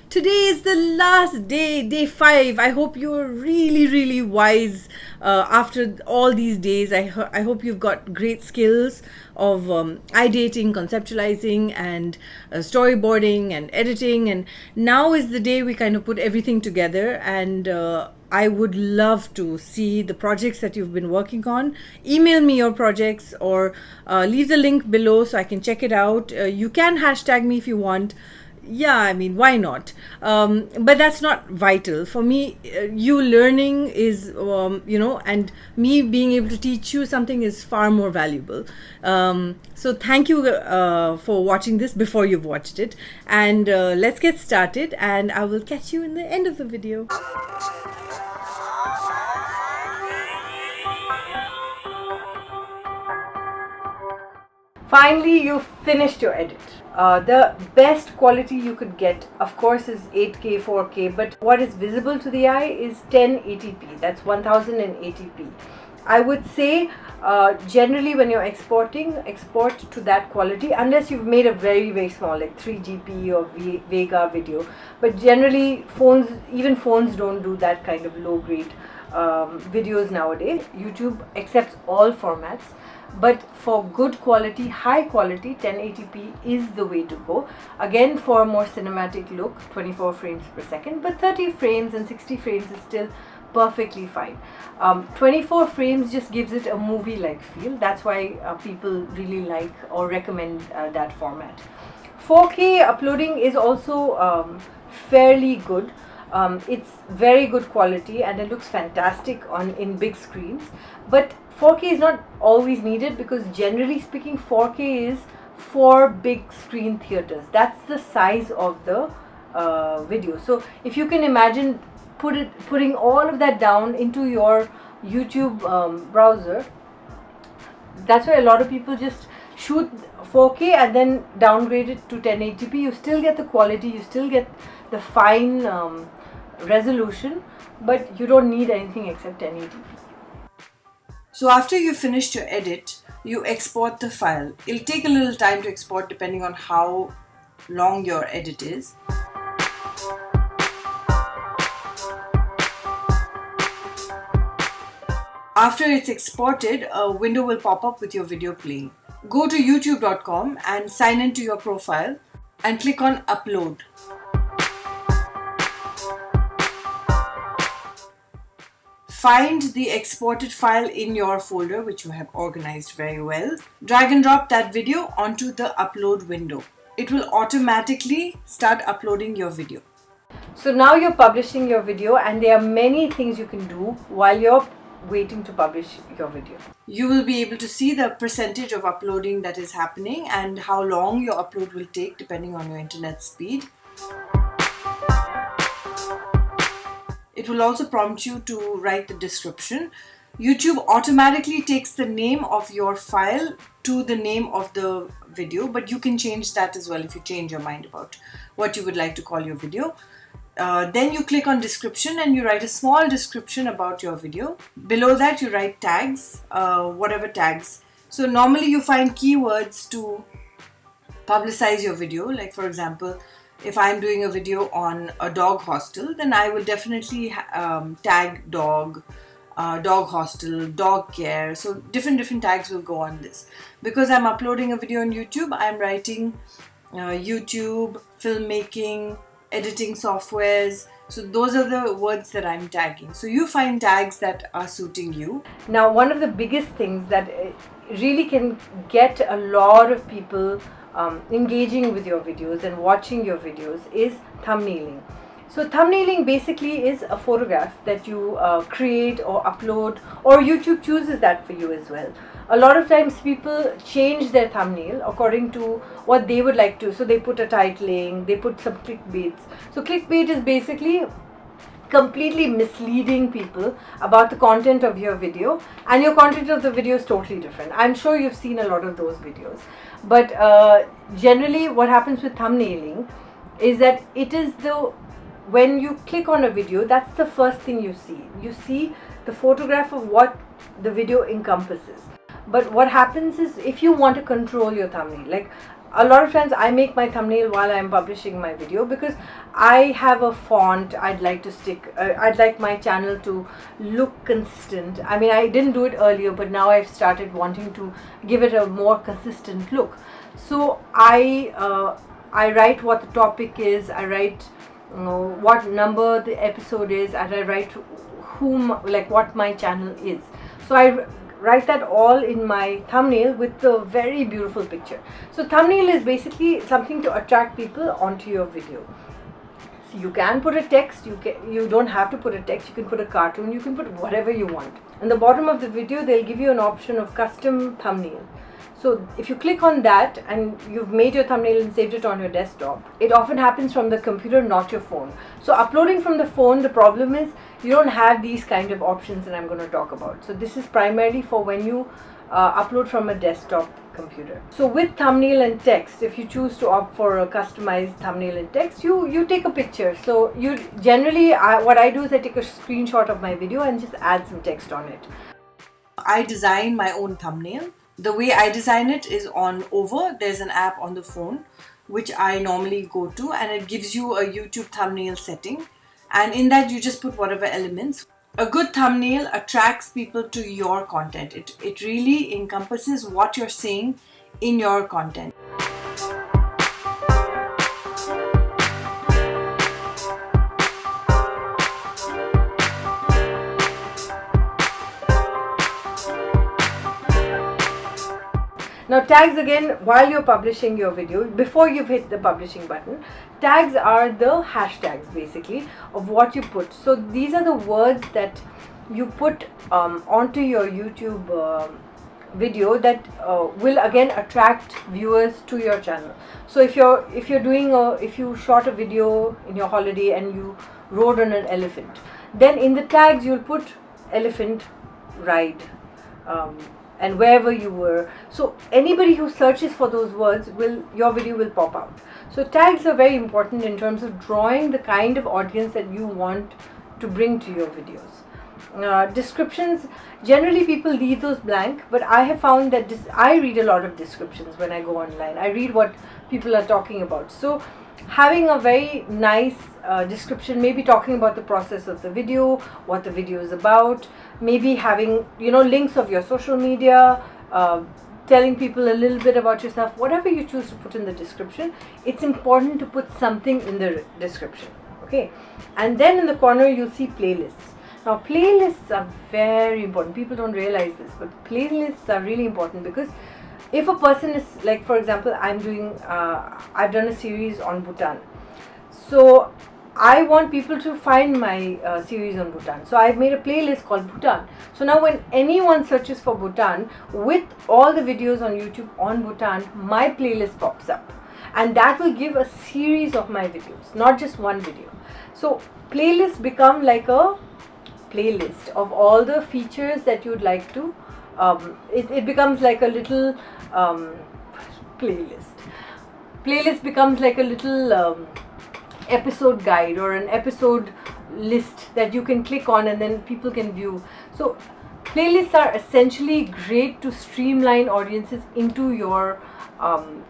Today is the last day, day 5. I hope you're really wise after all these days. I hope you've got great skills of ideating, conceptualizing, and storyboarding and editing. And now is the day we kind of put everything together. And I would love to see the projects that you've been working on. Email me your projects or leave the link below so I can check it out. You can hashtag me if you want. Yeah, I mean, why not? But that's not vital for me. You learning is and me being able to teach you something is far more valuable. So thank you for watching this before you've watched it, and let's get started, and I will catch you in the end of the video. Finally, you finished your edit. The best quality you could get, of course, is 8K, 4K, but what is visible to the eye is 1080p. That's 1080p. I would say generally when you're exporting, export to that quality unless you've made a very small, like 3GP or Vega video. But generally, even phones don't do that kind of low grade videos nowadays. YouTube accepts all formats. But for good quality, high quality, 1080p is the way to go. Again, for a more cinematic look, 24 frames per second, but 30 frames and 60 frames is still perfectly fine. 24 frames just gives it a movie-like feel. That's why people really like or recommend that format. 4K uploading is also fairly good. It's very good quality and it looks fantastic in big screens, but 4K is not always needed because generally speaking 4K is for big screen theaters. That's the size of the video. So if you can imagine putting all of that down into your YouTube browser, that's why a lot of people just shoot 4K and then downgrade it to 1080p. You still get the quality, you still get the fine resolution, but you don't need anything except 1080p. So after you finished your edit, you export the file. It'll take a little time to export depending on how long your edit is. After it's exported, a window will pop up with your video playing. Go to youtube.com and sign into your profile and click on upload. Find the exported file in your folder, which you have organized very well. Drag and drop that video onto the upload window. It will automatically start uploading your video. So now you're publishing your video, and there are many things you can do while you're waiting to publish your video. You will be able to see the percentage of uploading that is happening and how long your upload will take depending on your internet speed. It will also prompt you to write the description. YouTube automatically takes the name of your file to the name of the video, but you can change that as well if you change your mind about what you would like to call your video. Then you click on description and you write a small description about your video. Below that you write tags, whatever tags. So normally you find keywords to publicize your video, like for example, if I'm doing a video on a dog hostel, then I will definitely tag dog, dog hostel, dog care. So different tags will go on this. Because I'm uploading a video on YouTube, I'm writing YouTube, filmmaking, editing softwares. So those are the words that I'm tagging. So you find tags that are suiting you. Now, one of the biggest things that really can get a lot of people engaging with your videos and watching your videos is thumbnailing. So thumbnailing basically is a photograph that you create or upload, or YouTube chooses that for you as well. A lot of times people change their thumbnail according to what they would like to. So they put a titling, they put some clickbaits. So clickbait is basically completely misleading people about the content of your video, and your content of the video is totally different. I'm sure you've seen a lot of those videos, but generally what happens with thumbnailing is that it is when you click on a video, that's the first thing you see. You see the photograph of what the video encompasses. But what happens is, if you want to control your thumbnail, like a lot of times I make my thumbnail while I'm publishing my video, because I have a font I'd like to stick. I'd like my channel to look consistent. I mean, I didn't do it earlier, but now I've started wanting to give it a more consistent look. So I write what the topic is. I write what number the episode is, and I write what my channel is. So I write that all in my thumbnail with a very beautiful picture. So thumbnail is basically something to attract people onto your video. So you can put a text, you don't have to put a text, you can put a cartoon, you can put whatever you want. In the bottom of the video they'll give you an option of custom thumbnail. So if you click on that and you've made your thumbnail and saved it on your desktop, it often happens from the computer, not your phone. So uploading from the phone, the problem is you don't have these kind of options that I'm going to talk about. So this is primarily for when you upload from a desktop computer. So with thumbnail and text, if you choose to opt for a customized thumbnail and text, you take a picture. So you generally, what I do is I take a screenshot of my video and just add some text on it. I design my own thumbnail. The way I design it is on Over. There's an app on the phone which I normally go to, and it gives you a YouTube thumbnail setting, and in that you just put whatever elements. A good thumbnail attracts people to your content. It really encompasses what you're saying in your content. Now tags, again, while you're publishing your video, before you've hit the publishing button, tags are the hashtags basically of what you put. So these are the words that you put onto your YouTube video that will again attract viewers to your channel. So if you shot a video in your holiday and you rode on an elephant, then in the tags you'll put elephant ride, and wherever you were. So anybody who searches for those words, your video will pop out. So tags are very important in terms of drawing the kind of audience that you want to bring to your videos. Descriptions, generally people leave those blank, but I have found that I read a lot of descriptions when I go online. I read what people are talking about. So having a very nice description, maybe talking about the process of the video, what the video is about, maybe having links of your social media, telling people a little bit about yourself, whatever you choose to put in the description, it's important to put something in the description. Okay, and then in the corner you'll see playlists. Now playlists are very important. People don't realize this, but playlists are really important, because if a person is, like, for example, I've done a series on Bhutan, so I want people to find my series on Bhutan. So I've made a playlist called Bhutan. So now when anyone searches for Bhutan, with all the videos on YouTube on Bhutan, my playlist pops up, and that will give a series of my videos, not just one video. So playlists become like a playlist of all the features that you'd like to, it becomes like a little playlist becomes like a little episode guide or an episode list that you can click on and then people can view. So playlists are essentially great to streamline audiences into your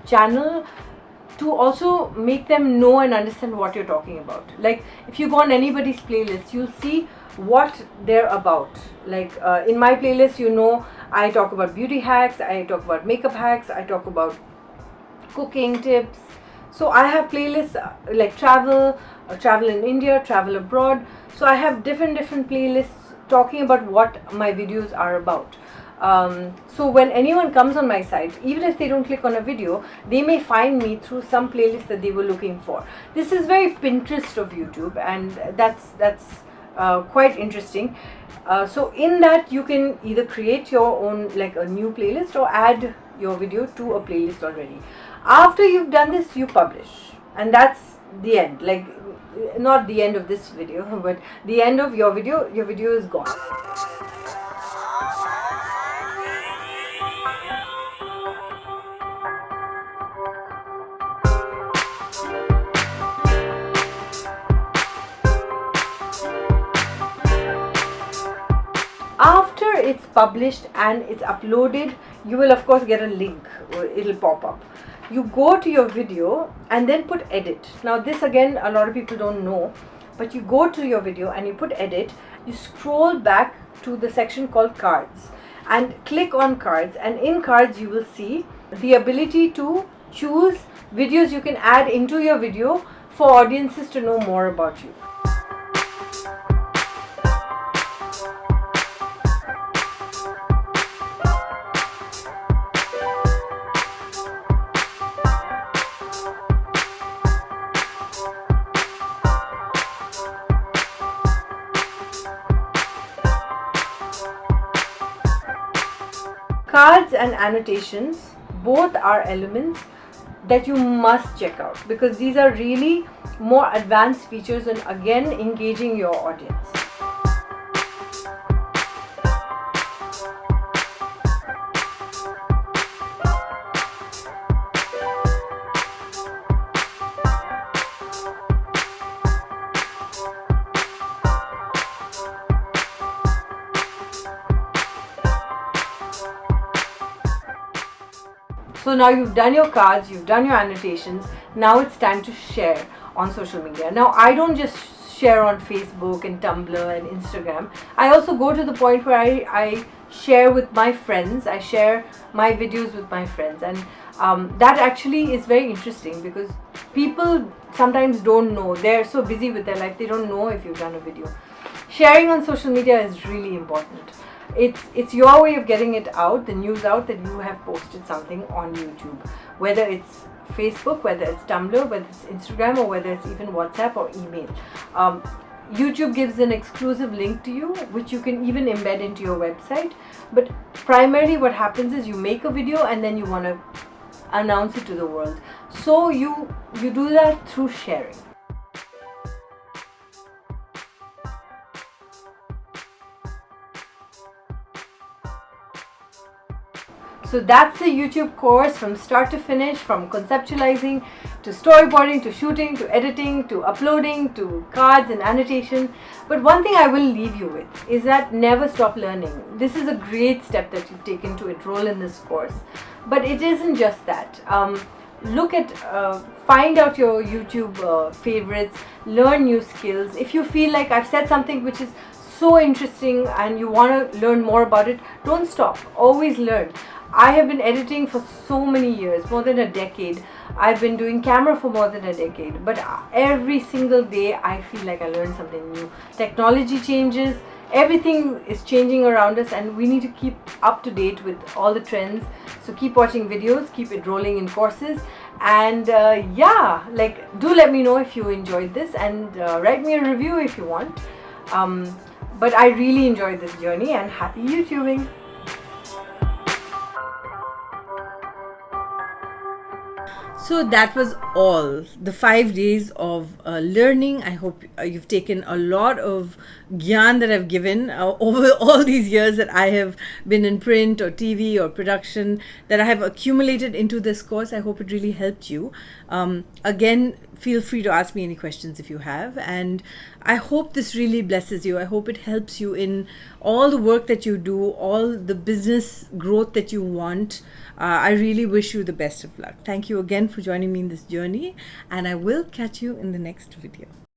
channel, to also make them know and understand what you're talking about. Like if you go on anybody's playlist, you'll see what they're about. Like in my playlist, I talk about beauty hacks, I talk about makeup hacks, I talk about cooking tips. So I have playlists like travel in India, travel abroad. So I have different playlists talking about what my videos are about. So when anyone comes on my site, even if they don't click on a video, they may find me through some playlist that they were looking for. This is very Pinterest of YouTube, and that's quite interesting. So in that you can either create your own, like a new playlist, or add your video to a playlist already. After you've done this, you publish, and that's the end. Like, not the end of this video, but the end of your video. Your video is gone. After it's published and it's uploaded, you will of course get a link, it'll pop up. you go to your video and then put edit. Now this again a lot of people don't know, but you go to your video and you put edit, you scroll back to the section called cards and click on cards, and in cards you will see the ability to choose videos you can add into your video for audiences to know more about you. Cards and annotations both are elements that you must check out, because these are really more advanced features and again engaging your audience. So now you've done your cards, you've done your annotations, now it's time to share on social media. Now I don't just share on Facebook and Tumblr and Instagram. I also go to the point where I share with my friends, I share my videos with my friends, and that actually is very interesting because people sometimes don't know, they're so busy with their life, they don't know if you've done a video. Sharing on social media is really important. It's your way of getting it out, the news out, that you have posted something on YouTube, whether it's Facebook, whether it's Tumblr, whether it's Instagram, or whether it's even WhatsApp or email. YouTube gives an exclusive link to you which you can even embed into your website, but primarily what happens is you make a video and then you want to announce it to the world, so you do that through sharing. So that's the YouTube course from start to finish, from conceptualizing to storyboarding to shooting to editing to uploading to cards and annotation. But one thing I will leave you with is that never stop learning. This is a great step that you've taken to enroll in this course. But it isn't just that. Look at, find out your YouTube favorites, learn new skills. If you feel like I've said something which is so interesting and you want to learn more about it, don't stop, always learn. I have been editing for so many years, more than a decade. I've been doing camera for more than a decade, but every single day I feel like I learn something new. Technology changes, everything is changing around us, and we need to keep up to date with all the trends. So keep watching videos, keep enrolling in courses, and yeah, like, do let me know if you enjoyed this, and write me a review if you want. But I really enjoyed this journey, and happy YouTubing! So that was all the 5 days of learning. I hope you've taken a lot of gyan that I've given over all these years that I have been in print or TV or production, that I have accumulated into this course. I hope it really helped you. Again, feel free to ask me any questions if you have, and I hope this really blesses you. I hope it helps you in all the work that you do, all the business growth that you want. I really wish you the best of luck. Thank you again for joining me in this journey, and I will catch you in the next video.